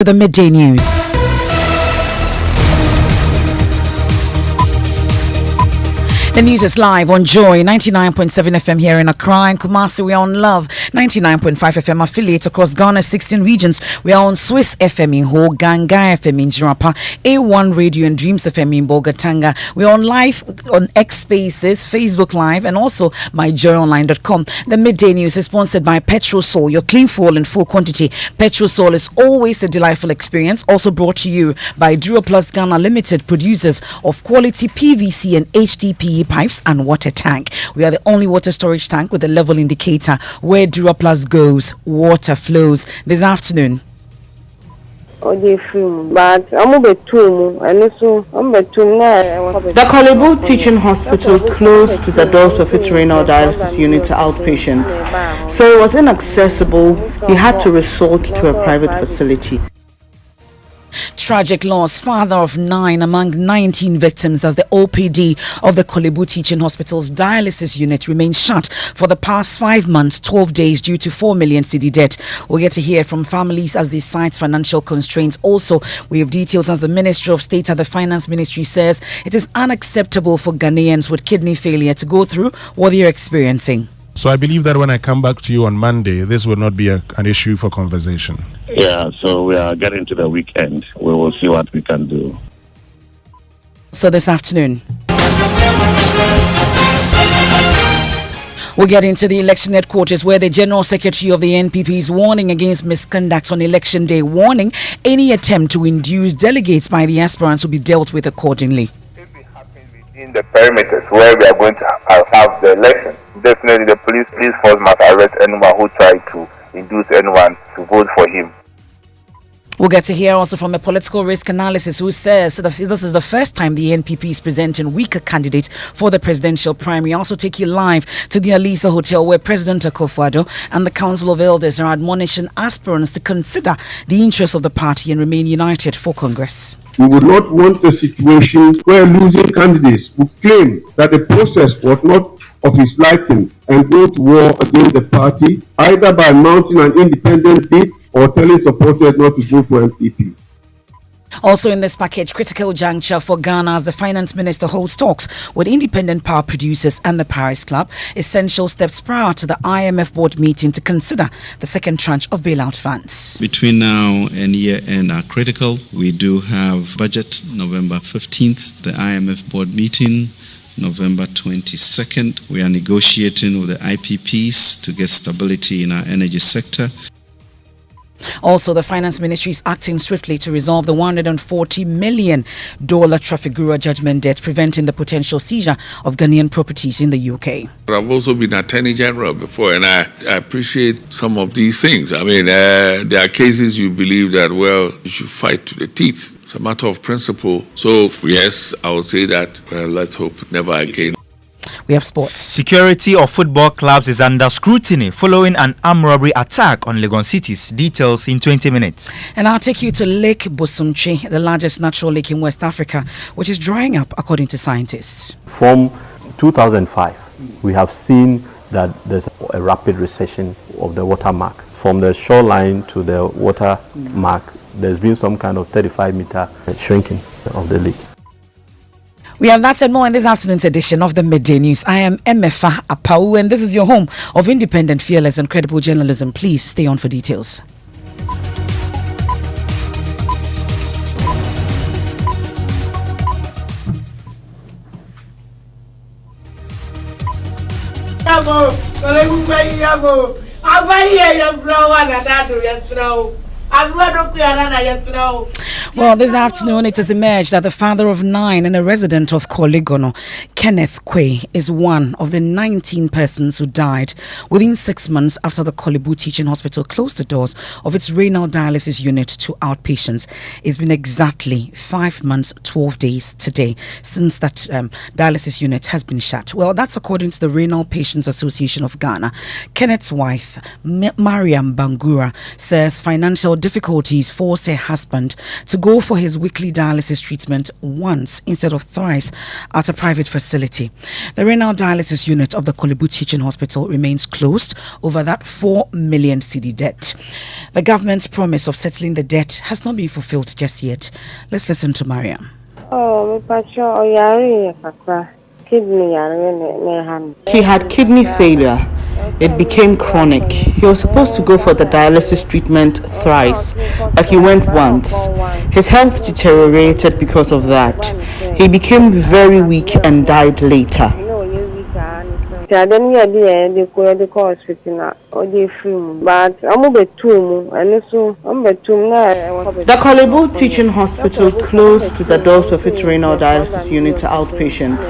The midday news. The news is live on Joy 99.7 FM here in Accra and Kumasi. We are on Love 99.5 FM affiliate across Ghana's 16 regions. We are on Swiss FM in Ho, Ganga FM in Jirapa, A1 Radio and Dreams FM in Bogatanga. We are on live on X Spaces, Facebook Live, and also myjoyonline.com. The midday news is sponsored by Petrol Sol, your clean fuel in full quantity. Petrol Sol is always a delightful experience. Also brought to you by Duro Plus Ghana Limited, producers of quality PVC and HDPE pipes and water tank. We are the only water storage tank with a level indicator. Where Dura Plus goes, water flows. This afternoon. The Kolebu Teaching Hospital closed the doors of its renal dialysis unit to outpatients, so it was inaccessible. He had to resort to a private facility. Tragic loss. Father of 9 among 19 victims as the OPD of the Kolebu Teaching Hospital's dialysis unit remains shut for the past 5 months, 12 days due to 4 million cedi debt. We'll get to hear from families as they cite financial constraints. Also, we have details as the Ministry of State at the Finance Ministry says it is unacceptable for Ghanaians with kidney failure to go through what they are experiencing. So I believe that when I come back to you on Monday, this will not be an issue for conversation. Yeah, so we are getting to the weekend. We will see what we can do. So this afternoon, we'll get into the election headquarters where the General Secretary of the NPP is warning against misconduct on election day, warning any attempt to induce delegates by the aspirants will be dealt with accordingly. If it happens within the perimeters where we are going to have the election, definitely the police force must arrest anyone who tried to induce anyone to vote for him. We'll get to hear also from a political risk analysis who says that this is the first time the NPP is presenting weaker candidates for the presidential primary. Also take you live to the Alisa Hotel where President Akufo-Addo and the Council of Elders are admonishing aspirants to consider the interests of the party and remain united for Congress. We would not want a situation where losing candidates would claim that the process was not of his liking and go to war against the party, either by mounting an independent bid or telling supporters not to vote for NPP. Also in this package, critical juncture for Ghana as the finance minister holds talks with independent power producers and the Paris Club. Essential steps prior to the IMF board meeting to consider the second tranche of bailout funds. Between now and year end are critical. We do have budget November 15th, the IMF board meeting November 22nd. We are negotiating with the IPPs to get stability in our energy sector. Also, the Finance Ministry is acting swiftly to resolve the $140 million Trafigura judgment debt, preventing the potential seizure of Ghanaian properties in the UK. I've also been Attorney General before, and I appreciate some of these things. I mean, there are cases you believe that, well, you should fight to the teeth. It's a matter of principle. So, yes, I would say that, well, let's hope never again. We have sports. Security of football clubs is under scrutiny following an armed robbery attack on Legon Cities. Details in 20 minutes. And I'll take you to Lake Bosumtwi, the largest natural lake in West Africa, which is drying up according to scientists. From 2005, we have seen that there's a rapid recession of the water mark. From the shoreline to the water mark, there's been some kind of 35-meter shrinking of the lake. We have that and more in this afternoon's edition of the Midday News. I am Emefa Apawu, and this is your home of independent, fearless, and credible journalism. Please stay on for details. Well, this afternoon it has emerged that the father of 9 and a resident of Kolegono, Kenneth Kwe, is one of the 19 persons who died within 6 months after the Kolebu Teaching Hospital closed the doors of its renal dialysis unit to outpatients. It's been exactly 5 months, 12 days today since that dialysis unit has been shut. Well, that's according to the Renal Patients Association of Ghana. Kenneth's wife, Mariam Bangura, says financial difficulties forced her husband to go for his weekly dialysis treatment once instead of thrice at a private facility. The renal dialysis unit of the Kolebu Teaching Hospital remains closed over that 4 million cedi debt. The government's promise of settling the debt has not been fulfilled just yet. Let's listen to Mariam. He had kidney failure. It became chronic. He was supposed to go for the dialysis treatment thrice, but he went once. His health deteriorated because of that. He became very weak and died later. The Kolebu Teaching Hospital closed the doors of its renal dialysis unit to outpatients,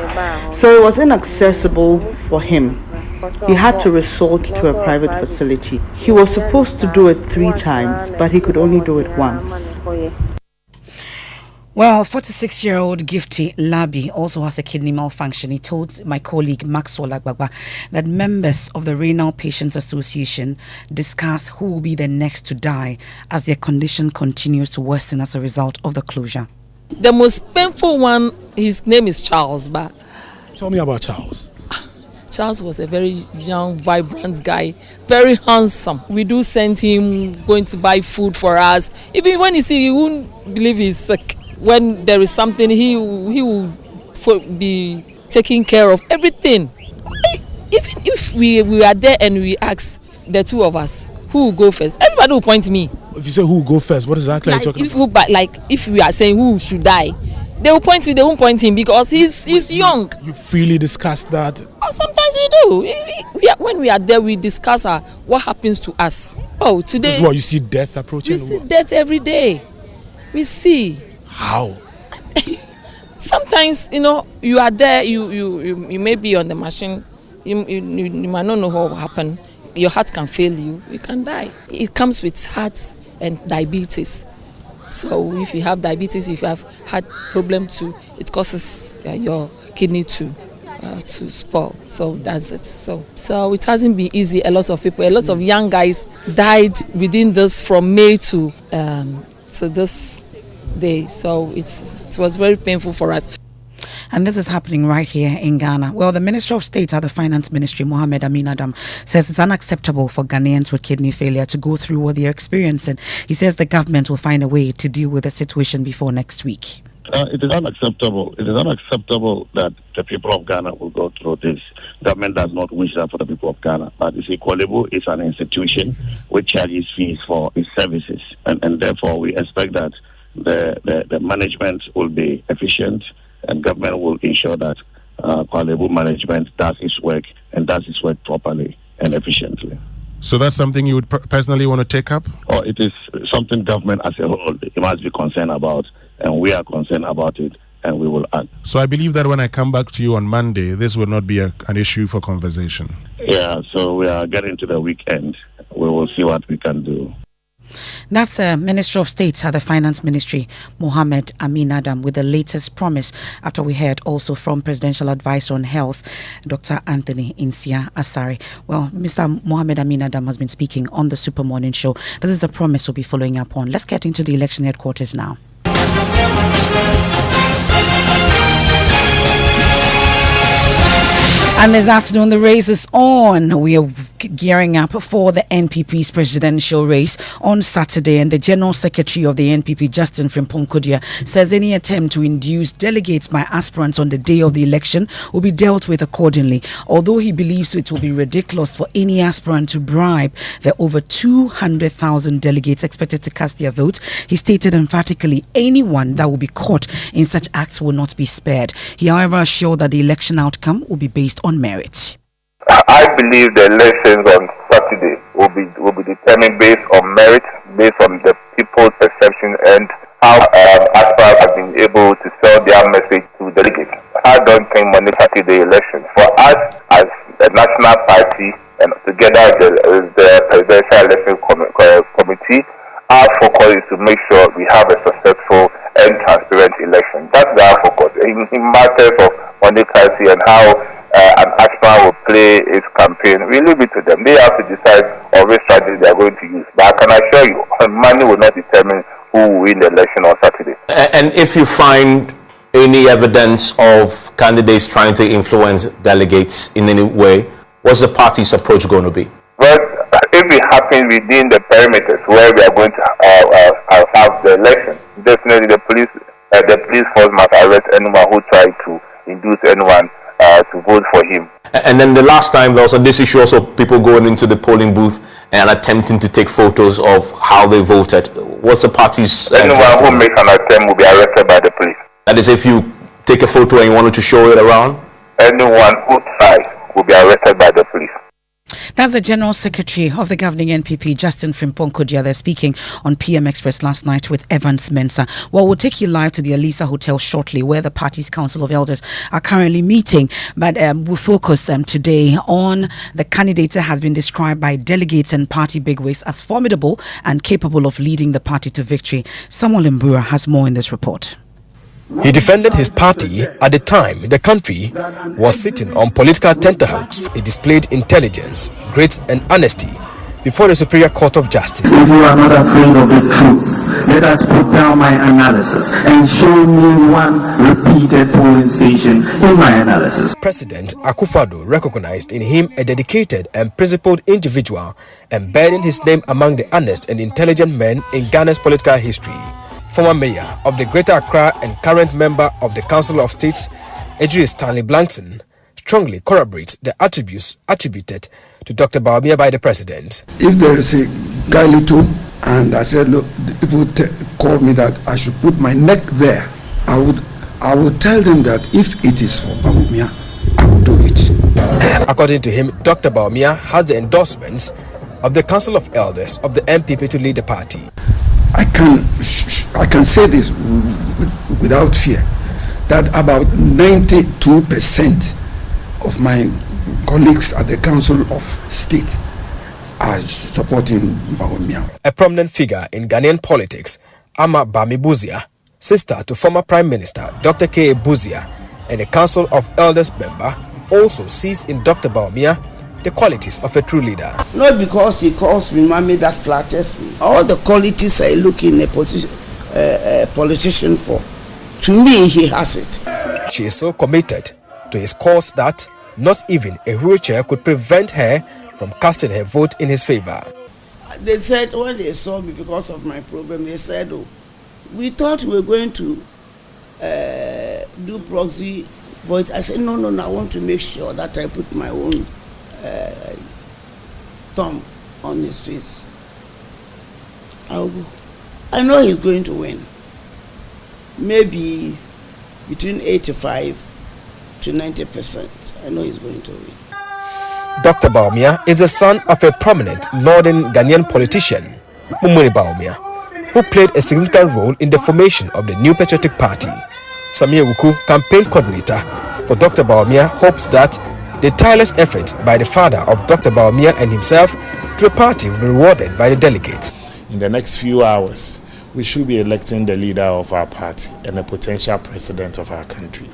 so it was inaccessible for him. He had to resort to a private facility. He was supposed to do it 3 times, but he could only do it once. Well, 46-year-old Gifty Labi also has a kidney malfunction. He told my colleague Maxwell Agbagba that members of the Renal Patients Association discuss who will be the next to die as their condition continues to worsen as a result of the closure. The most painful one, his name is Charles. But tell me about Charles. Charles was a very young, vibrant guy, very handsome. We do send him going to buy food for us. Even when you see, you won't believe he's sick. When there is something, he will be taking care of everything. Even if we are there and we ask the two of us who will go first, everybody will point to me. If you say who will go first, what exactly are you talking about? Like if we are saying who should die, they will point to me. They won't point him because he's young. You freely discuss that? Oh, sometimes we do. When we are there, we discuss what happens to us. Oh, today. This is what you see death approaching. We see death every day. We see. How? Sometimes, you are there, you may be on the machine, you might not know what will happen. Your heart can fail you, you can die. It comes with heart and diabetes. So if you have diabetes, if you have heart problem too, it causes your kidney to spoil. So that's it. So it hasn't been easy. A lot of young guys died within this from May to this day. So it was very painful for us. And this is happening right here in Ghana. Well, the Minister of State at the Finance Ministry, Mohammed Amin Adam, says it's unacceptable for Ghanaians with kidney failure to go through what they're experiencing. He says the government will find a way to deal with the situation before next week. It is unacceptable. It is unacceptable that the people of Ghana will go through this. Government does not wish that for the people of Ghana. But you see, Kolebu is an institution which charges fees for its services. And therefore, we expect that the management will be efficient and government will ensure that Kolebu management does its work and does its work properly and efficiently. So that's something you would personally want to take up? Or it is something government as a whole must be concerned about, and we are concerned about it, and we will act. So I believe that when I come back to you on Monday, this will not be an issue for conversation. Yeah, so we are getting to the weekend. We will see what we can do. That's Minister of State at the Finance Ministry, Mohammed Amin Adam, with the latest promise after we heard also from Presidential Advisor on Health, Dr. Anthony Insia Asari. Well, Mr. Mohammed Amin Adam has been speaking on the Super Morning Show. This is a promise we'll be following up on. Let's get into the election headquarters now. And this afternoon, the race is on. We are gearing up for the NPP's presidential race on Saturday. And the General Secretary of the NPP, Justin Frimpong-Kodia, says any attempt to induce delegates by aspirants on the day of the election will be dealt with accordingly. Although he believes it will be ridiculous for any aspirant to bribe the over 200,000 delegates expected to cast their vote, he stated emphatically anyone that will be caught in such acts will not be spared. He, however, assured that the election outcome will be based on merit. I believe the elections on Saturday will be determined based on merit, based on the people's perception and how aspirants have been able to sell their message to delegates. I don't think money Saturday election. For us as a national party and together the presidential election committee, our focus is to make sure we have a successful and transparent election. That's our focus. In matters of money and how an aspirant will play its campaign, we leave it to them. They have to decide or which strategy they are going to use. But I can assure you, money will not determine who will win the election on Saturday. And if you find any evidence of candidates trying to influence delegates in any way, what's the party's approach going to be? Well, if it happens within the perimeters where we are going to have the election, definitely the police force must arrest anyone who tried to induce anyone to vote for him. And then the last time, there was this issue also, people going into the polling booth and attempting to take photos of how they voted. What's the party's... Anyone who makes an attempt will be arrested by the police. That is, if you take a photo and you wanted to show it around? Anyone who tries will be arrested by the police. That's the General Secretary of the governing NPP, Justin Frimpong Kodia. They're speaking on PM Express last night with Evans Mensah. Well, we'll take you live to the Elisa Hotel shortly, where the party's Council of Elders are currently meeting. But we'll focus today on the candidate that has been described by delegates and party bigwigs as formidable and capable of leading the party to victory. Samuel Mbura has more in this report. He defended his party at the time the country was sitting on political tenterhooks. He displayed intelligence, grit and honesty before the Superior Court of Justice. If you are not afraid of the truth, let us put down my analysis and show me one repeated polling station in my analysis. President Akufo-Addo recognized in him a dedicated and principled individual, embedding his name among the honest and intelligent men in Ghana's political history. Former mayor of the Greater Accra and current member of the Council of States, Ejiri Stanley Blankson, strongly corroborates the attributes attributed to Dr. Bawumia by the president. If there is a Gailito, and I said, look, the people called me that I should put my neck there, I would tell them that if it is for Bawumia, I will do it. According to him, Dr. Bawumia has the endorsements of the Council of Elders of the NPP to lead the party. I can say this without fear, that about 92% of my colleagues at the Council of State are supporting Bawumia. A prominent figure in Ghanaian politics, Ama Bami Buzia, sister to former Prime Minister Dr. K. Buzia, and a Council of Elders member, also sees in Dr. Bawumia the qualities of a true leader. Not because he calls me mommy that flatters me. All the qualities I look in a politician for, to me he has it. She is so committed to his cause that not even a wheelchair could prevent her from casting her vote in his favor. They said when they saw me because of my problem, they said, oh, we thought we were going to do proxy vote. I said, no, I want to make sure that I put my own thumb on his face. I'll go. I know he's going to win. Maybe between 85 to 90%. I know he's going to win. Dr. Bawumia is the son of a prominent northern Ghanaian politician, Mumuni Bawumia, who played a significant role in the formation of the New Patriotic Party. Samia Wuku, campaign coordinator for Dr. Bawumia, hopes that the tireless effort by the father of Dr. Bawumia and himself to the party will be rewarded by the delegates. In the next few hours, we should be electing the leader of our party and a potential president of our country.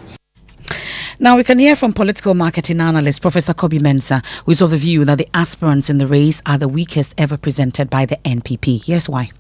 Now we can hear from political marketing analyst Professor Kobi Mensah, who is of the view that the aspirants in the race are the weakest ever presented by the NPP. Here's why.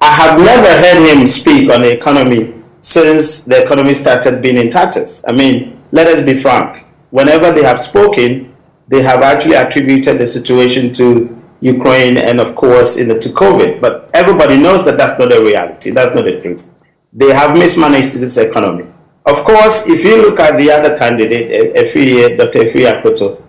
I have never heard him speak on the economy since the economy started being in tatters. I mean, let us be frank. Whenever they have spoken, they have actually attributed the situation to Ukraine and, of course, to COVID. But everybody knows that that's not the reality. That's not the truth. They have mismanaged this economy. Of course, if you look at the other candidate, Dr. Efi Akoto,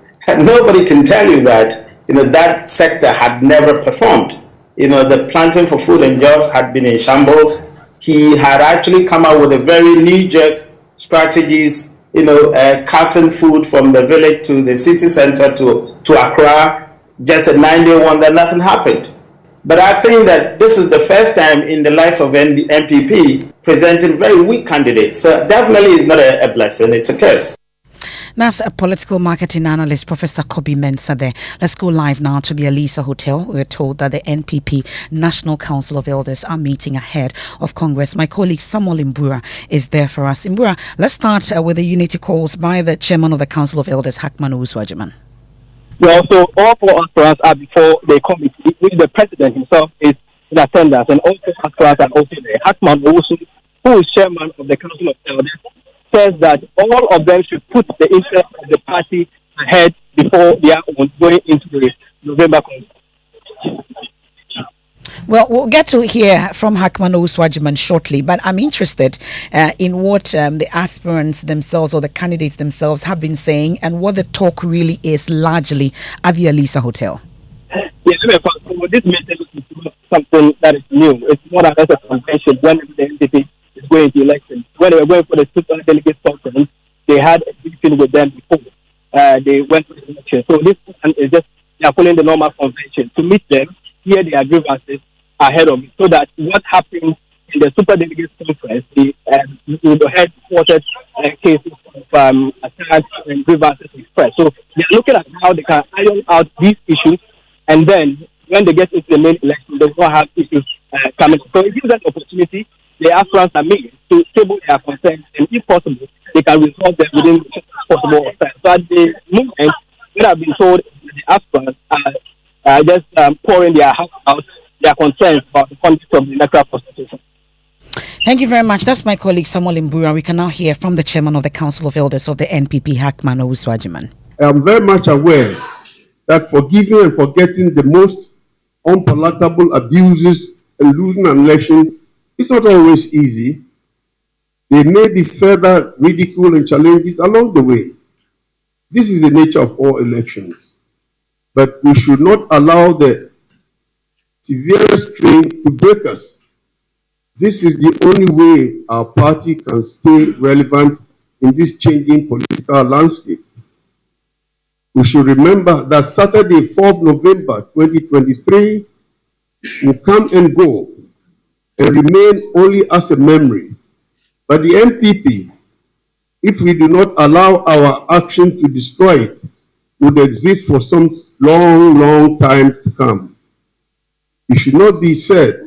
nobody can tell you that that sector had never performed. The planting for food and jobs had been in shambles. He had actually come out with a very knee-jerk strategies, carton food from the village to the city center to Accra, just a 9-day wonder, nothing happened. But I think that this is the first time in the life of the MPP presenting very weak candidates. So definitely it's not a blessing, it's a curse. That's a political marketing analyst, Professor Kobi Mensah there. Let's go live now to the Elisa Hotel. We're told that the NPP National Council of Elders are meeting ahead of Congress. My colleague Samuel Mbura is there for us. Mbura, let's start with the unity calls by the chairman of the Council of Elders, Hackman Owusu-Agyeman. Well, so all four aspirants are before the committee, which the president himself is in attendance, and all four aspirants are also there. Hackman Owusu, who is chairman of the Council of Elders, says that all of them should put the interest of the party ahead before they are going into the November conference. Well, we'll get to hear from Hackman Oswajiman shortly, but I'm interested in what the aspirants themselves or the candidates themselves have been saying and what the talk really is largely at the Alisa Hotel. Yes, so this meeting is not something that is new. It's more than just a convention when the NPP is going to elections. When they were going for the super delegate conference, they had a meeting with them before they went to the election. So this one is just, they are following the normal convention to meet them, hear their grievances ahead of it, so that what happens in the super delegate conference, the headquarters cases of attacks and grievances expressed. So they are looking at how they can iron out these issues, and then when they get into the main election, they will have issues coming. So it gives them opportunity. The aspirants are made to table their concerns, and if possible, they can resolve them within the possible time. So at the moment, we have been told the aspirants are just pouring their heart out, their concerns about the conduct of the electoral constitution. Thank you very much. That's my colleague Samuel Imbura. We can now hear from the chairman of the Council of Elders of the NPP, Hackman Oswajiman. I am very much aware that forgiving and forgetting the most unpalatable abuses and losing an election is not always easy. There may be further ridicule and challenges along the way. This is the nature of all elections. But we should not allow the severest strain to break us. This is the only way our party can stay relevant in this changing political landscape. We should remember that Saturday, 4th November 2023 will come and go and remain only as a memory. But the NPP, if we do not allow our action to destroy it, would exist for some long, long time to come. It should not be said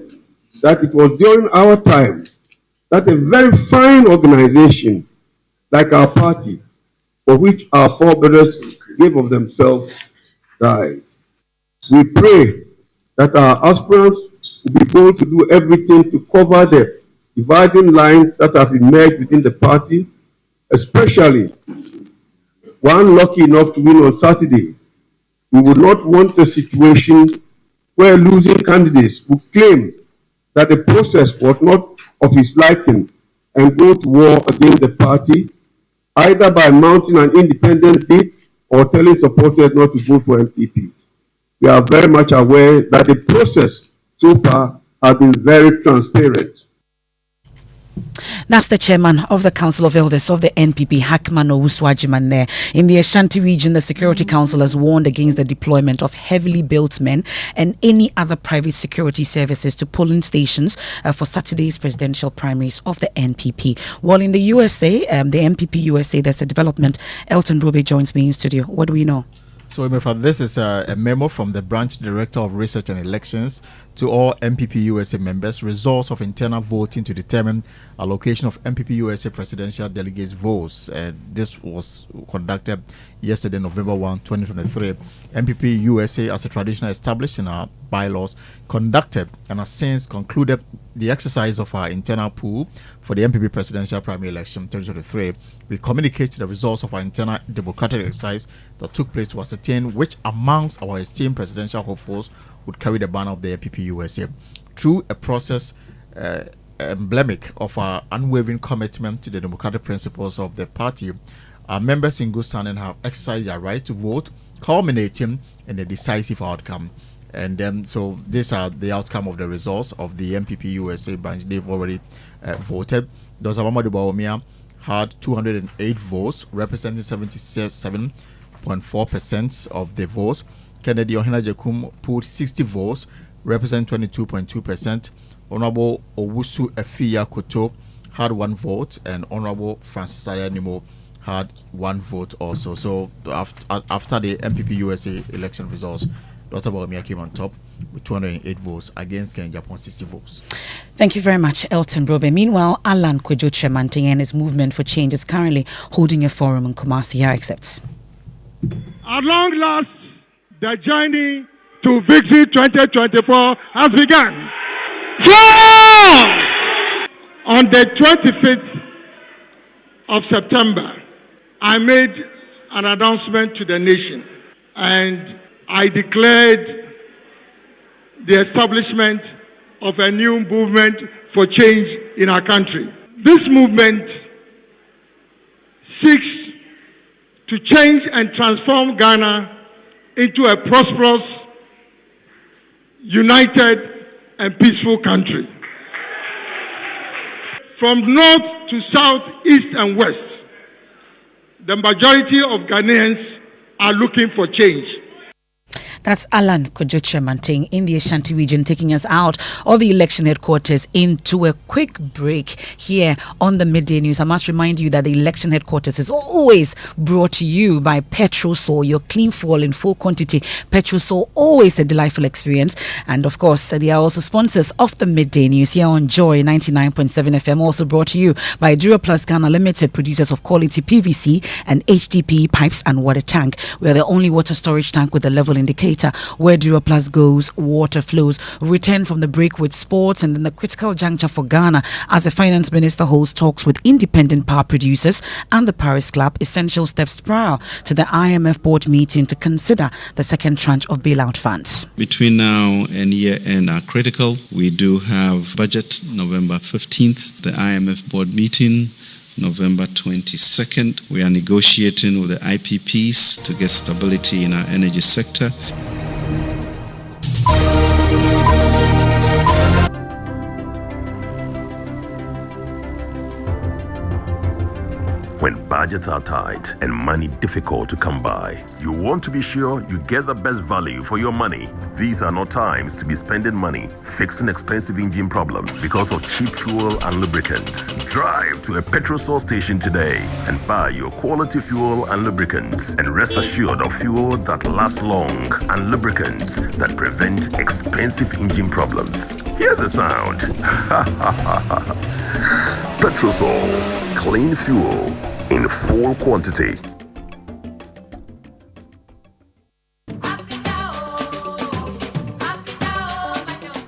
that it was during our time that a very fine organization like our party, for which our forebears gave of themselves, died. We pray that our aspirants will be able to do everything to cover the dividing lines that have emerged within the party, especially one lucky enough to win on Saturday. We would not want a situation where losing candidates would claim that the process was not of his liking and go to war against the party, either by mounting an independent bid or telling supporters not to vote for MPP. We are very much aware that the process so far has been very transparent. That's the chairman of the Council of Elders of the NPP, Hackman Oswajiman there. In the Ashanti region, the Security Council has warned against the deployment of heavily built men and any other private security services to polling stations for Saturday's presidential primaries of the NPP. While in the USA, the NPP USA, there's a development. Elton Robe joins me in studio. What do we know? So, Emefa, this is a memo from the Branch Director of Research and Elections to all MPP USA members, results of internal voting to determine allocation of MPP USA presidential delegates' votes. This was conducted yesterday, November 1, 2023. MPP USA, as a tradition established in our bylaws, conducted and has since concluded the exercise of our internal pool for the MPP presidential primary election 2023. We communicated the results of our internal democratic exercise that took place to ascertain which amongst our esteemed presidential hopefuls would carry the banner of the MPP USA. Through a process emblematic of our unwavering commitment to the democratic principles of the party, our members in good standing have exercised their right to vote, culminating in a decisive outcome. And then, so these are the outcome of the results of the MPP USA branch. They've already voted. Dr. Apawu Bawumia had 208 votes, representing 77.4% of the votes. Kennedy Ohina-Jekum pulled 60 votes, representing 22.2%. Honorable Owusu Efiya Koto had 1 vote, and Honorable Francis Ayanimo had 1 vote also. So after the MPP USA election results, Dr. Bawumia came on top with 208 votes against Ken Japan 60 votes. Thank you very much, Elton Brobe. Meanwhile, Alan Kwejo Chemanting and his movement for change is currently holding a forum in Kumasi. Here accepts. At long last, The journey to Victory 2024 has begun. On the 25th of September, I made an announcement to the nation, and I declared the establishment of a new movement for change in our country. This movement seeks to change and transform Ghana into a prosperous, united, and peaceful country. From north to south, east and west, the majority of Ghanaians are looking for change. That's Alan Kojoche Manting in the Ashanti region, taking us out of the election headquarters into a quick break here on the Midday News. I must remind you that the election headquarters is always brought to you by Petrosol, your clean fuel in full quantity. Petrosol, always a delightful experience. And of course, they are also sponsors of the Midday News here on Joy 99.7 FM, also brought to you by Duraplus Ghana Limited, producers of quality PVC and HDPE pipes and water tank. We are the only water storage tank with a level indicator. Where Duraplus goes, water flows. Return from the break with sports and then the critical juncture for Ghana as the finance minister holds talks with independent power producers and the Paris Club, essential steps prior to the IMF board meeting to consider the second tranche of bailout funds. Between now and year end are critical. We do have budget November 15th, the IMF board meeting November 22nd. We are negotiating with the IPPs to get stability in our energy sector. When budgets are tight and money difficult to come by, you want to be sure you get the best value for your money. These are not times to be spending money fixing expensive engine problems because of cheap fuel and lubricants. Drive to a Petrosol station today and buy your quality fuel and lubricants, and rest assured of fuel that lasts long and lubricants that prevent expensive engine problems. Hear the sound. Petrosol, clean fuel in full quantity.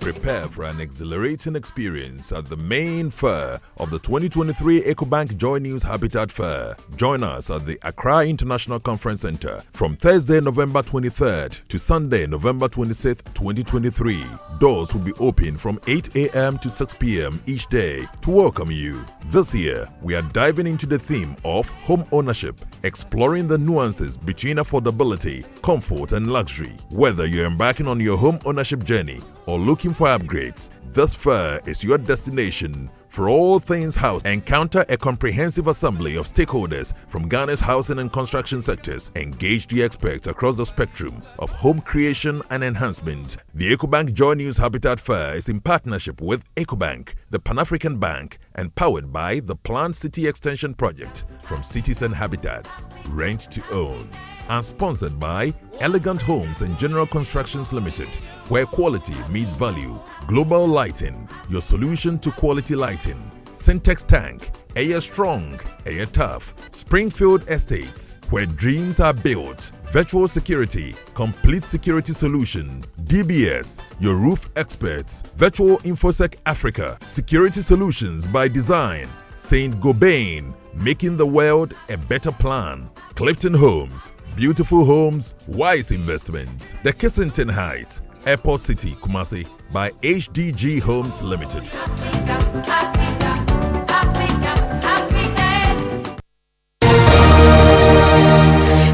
Prepare for an exhilarating experience at the main fair of the 2023 EcoBank Joy News Habitat Fair. Join us at the Accra International Conference Center from Thursday, November 23rd to Sunday, November 26th, 2023. Doors will be open from 8 a.m. to 6 p.m. each day to welcome you. This year, we are diving into the theme of home ownership, exploring the nuances between affordability, comfort, and luxury. Whether you're embarking on your home ownership journey or looking for upgrades, this fair is your destination for all things house. Encounter a comprehensive assembly of stakeholders from Ghana's housing and construction sectors. Engage the experts across the spectrum of home creation and enhancement. The EcoBank Joy News Habitat Fair is in partnership with EcoBank, the Pan-African Bank, and powered by the Planned City Extension Project from Cities and Habitats. Rent to own. And sponsored by Elegant Homes and General Constructions Limited, where quality meets value. Global Lighting, your solution to quality lighting. Syntex Tank, Air Strong, Air Tough. Springfield Estates, where dreams are built. Virtual Security, complete security solution. DBS, your roof experts. Virtual InfoSec Africa, security solutions by design. Saint Gobain, making the world a better plan. Clifton Homes, beautiful homes, wise investments. The Kissington Heights, Airport City, Kumasi, by HDG Homes Limited.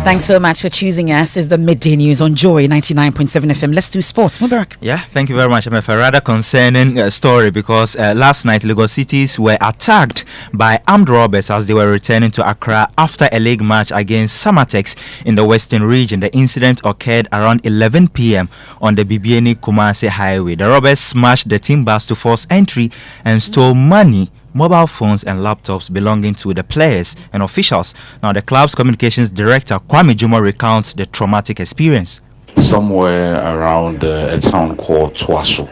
Thanks so much for choosing us. It's the Midday News on Joy 99.7 FM. Let's do sports. Mubarak. Yeah, thank you very much, Emefa. A rather concerning story because last night Lagos Cities were attacked by armed robbers as they were returning to Accra after a league match against Samatex in the Western region. The incident occurred around 11 p.m. on the Bibiani Kumasi Highway. The robbers smashed the team bus to force entry and stole money, mobile phones and laptops belonging to the players and officials. Now, the club's communications director, Kwame Juma, recounts the traumatic experience. Somewhere around a town called Twaso.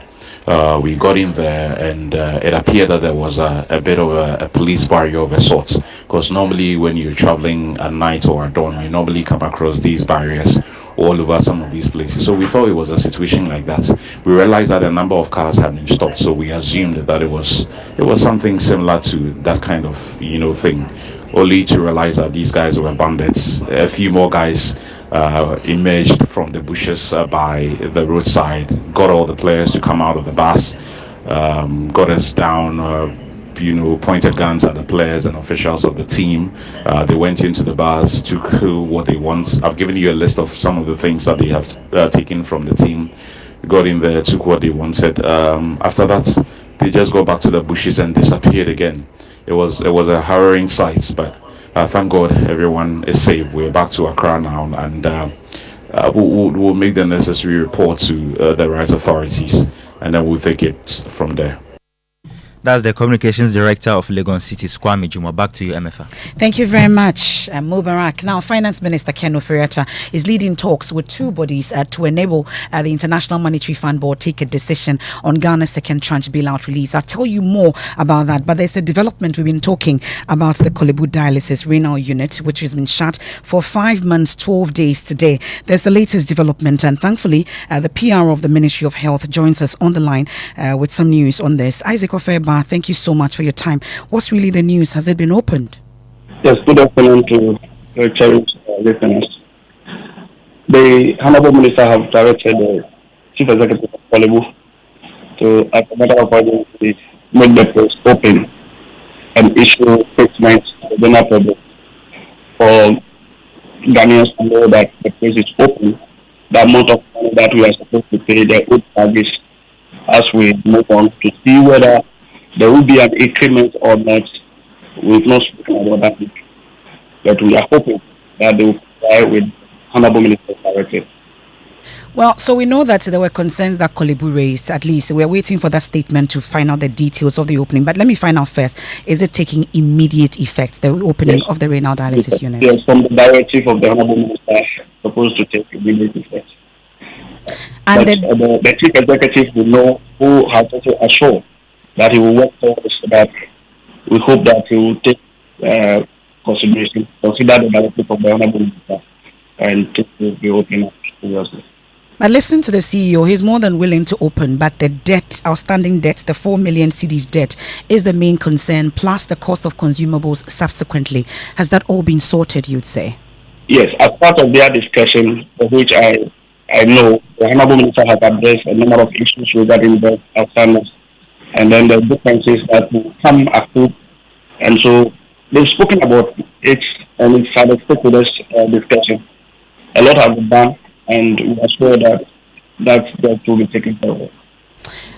We got in there and it appeared that there was a bit of a police barrier of a sort, because normally when you're traveling at night or at dawn, you normally come across these barriers all over some of these places. So we thought it was a situation like that. We realized that a number of cars had been stopped, so we assumed that it was something similar to that kind of thing. Only to realize that these guys were bandits. A few more guys emerged from the bushes by the roadside, got all the players to come out of the bus, got us down. Pointed guns at the players and officials of the team. They went into the bars, took what they want. I've given you a list of some of the things that they have taken from the team. Got in there, took what they wanted. After that, they just got back to the bushes and disappeared again. It was a harrowing sight, but thank God everyone is safe. We're back to Accra now, and we'll make the necessary report to the right authorities, and then we'll take it from there. That's the Communications Director of Legon City, Kwame Juma. Back to you, Emefa. Thank you very much, Mubarak. Now, Finance Minister Ken Ofori-Atta is leading talks with two bodies to enable the International Monetary Fund Board take a decision on Ghana's second tranche bailout release. I'll tell you more about that, but there's a development. We've been talking about the Kolebu dialysis renal unit, which has been shut for 5 months, 12 days today. There's the latest development, and thankfully, the PR of the Ministry of Health joins us on the line with some news on this. Isaac Ofeba, thank you so much for your time. What's really the news? Has it been opened? Yes, good afternoon to your cherished listeners. The Honorable Minister have directed the Chief Executive of Kolebu to, as a matter of urgency, make the place open and issue statements to the general public for Ghanaians to know that the place is open, the amount of money that we are supposed to pay, the old charges, as we move on to see whether there will be an increment or not. We've not spoken about that, but we are hoping that they will comply with Honorable Minister's directive. Well, so we know that there were concerns that Kolebu raised. At least we're waiting for that statement to find out the details of the opening. But let me find out first, is it taking immediate effect, the opening of the renal dialysis unit? Yes, from the directive of the Honorable Minister, supposed to take immediate effect. And the Chief Executive will know, who has also assured that he will work towards that. We hope that he will take consider the directive of the Honorable Minister and take the opening seriously. But listen to the CEO, he's more than willing to open, but the debt, outstanding debt, the 4 million cedis debt is the main concern, plus the cost of consumables subsequently. Has that all been sorted, you'd say? Yes, as part of their discussion, for which I know the Honorable Minister has addressed a number of issues regarding the outstanding, and then the differences that will come after. And so they've spoken about it, and it's had a stakeholders discussion. A lot has been done, and we are sure that will be taken care of.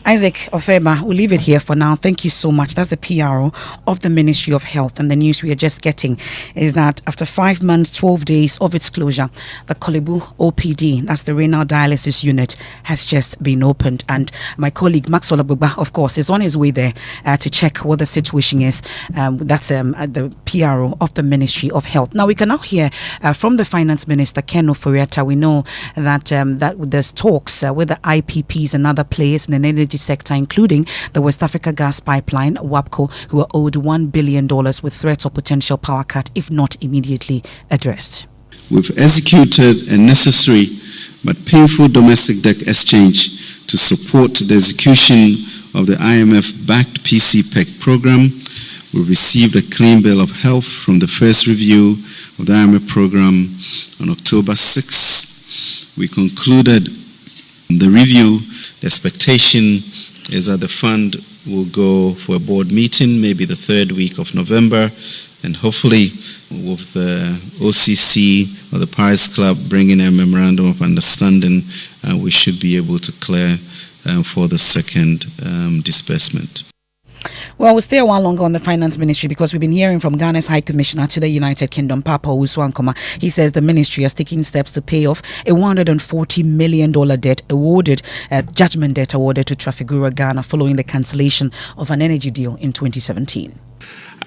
Isaac Ofeba, we'll leave it here for now. Thank you so much. That's the PRO of the Ministry of Health. And the news we are just getting is that after 5 months, 12 days of its closure, the Kolebu OPD, that's the renal dialysis unit, has just been opened. And my colleague Maxwell Abuba, of course, is on his way there to check what the situation is. That's the PRO of the Ministry of Health. Now, we can now hear from the Finance Minister, Ken Ofori-Atta. We know that, that there's talks with the IPPs and other players in the energy sector, including the West Africa Gas Pipeline, WAPCO, who are owed $1 billion with threats of potential power cut if not immediately addressed. We've executed a necessary but painful domestic debt exchange to support the execution of the IMF-backed PCPEC program. We received a clean bill of health from the first review of the IMF program on October 6. We concluded the review. The expectation is that the fund will go for a board meeting, maybe the 3rd week of November, and hopefully with the OCC or the Paris Club bringing a memorandum of understanding, we should be able to clear for the second disbursement. Well, we'll stay a while longer on the Finance Ministry because we've been hearing from Ghana's High Commissioner to the United Kingdom, Apawu. He says the ministry is taking steps to pay off a $140 million debt awarded, judgment debt awarded to Trafigura Ghana following the cancellation of an energy deal in 2017.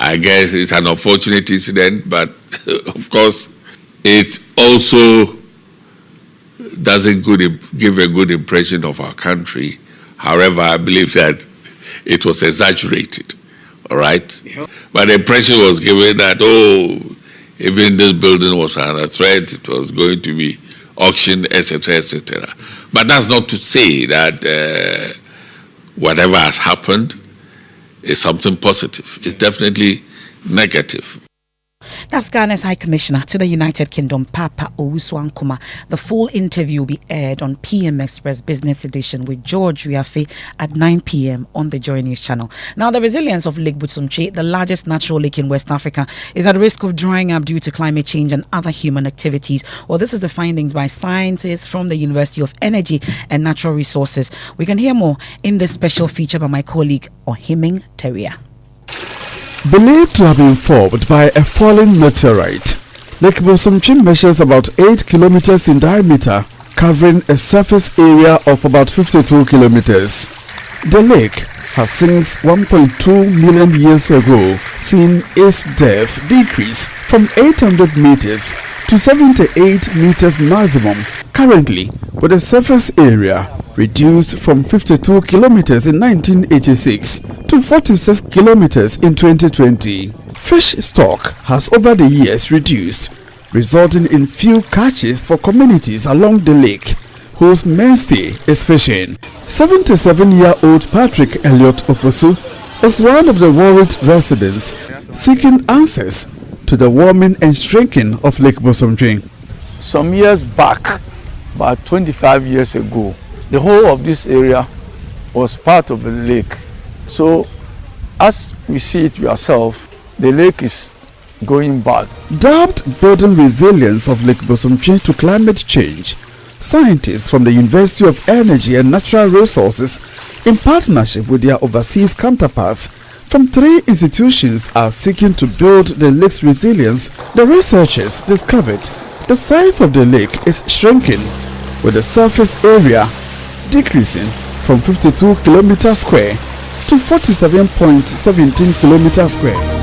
I guess it's an unfortunate incident, but of course, it also doesn't give a good impression of our country. However, I believe that it was exaggerated, all right? Yeah. But the impression was given that, even this building was under threat, it was going to be auction, etc., etc. But that's not to say that whatever has happened is something positive. It's definitely negative. That's Ghana's High Commissioner to the United Kingdom, Papa Owusu-Ankuma. The full interview will be aired on PM Express Business Edition with George Riafe at 9 p.m. on the Joy News channel. Now, the resilience of Lake Butsumchi, the largest natural lake in West Africa, is at risk of drying up due to climate change and other human activities. Well, this is the findings by scientists from the University of Energy and Natural Resources. We can hear more in this special feature by my colleague, Ohiming Teria. Believed to have been formed by a falling meteorite, Lake Bosomchi measures about 8 kilometers in diameter, covering a surface area of about 52 kilometers. The lake has since 1.2 million years ago seen its depth decrease from 800 meters to 78 meters maximum, currently with a surface area reduced from 52 kilometers in 1986 to 46 kilometers in 2020. Fish stock has over the years reduced, resulting in few catches for communities along the lake, whose mainstay is fishing. 77-year-old Patrick Elliott Ofosu is one of the worried residents seeking answers to the warming and shrinking of Lake Bosomtwe. Some years back, about 25 years ago, the whole of this area was part of the lake. So, as we see it yourself, the lake is going back. Dubbed building resilience of Lake Bosomtwe to climate change, scientists from the University of Energy and Natural Resources, in partnership with their overseas counterparts from 3 institutions, are seeking to build the lake's resilience. The researchers discovered the size of the lake is shrinking, with the surface area decreasing from 52 kilometers square to 47.17 kilometers square.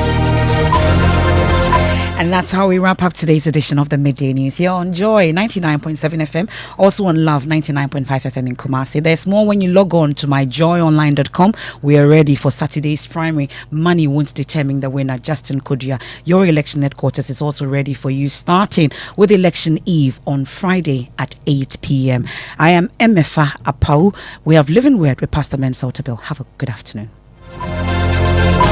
And that's how we wrap up today's edition of the Midday News here on Joy 99.7 FM, also on Love 99.5 FM in Kumasi. There's more when you log on to myjoyonline.com. We are ready for Saturday's primary. Money won't determine the winner. Justin Kodia, your election headquarters is also ready for you, starting with election eve on Friday at 8 p.m. I am Emefa Apawu. We have Living Word with Pastor Mensa Otabil. Have a good afternoon.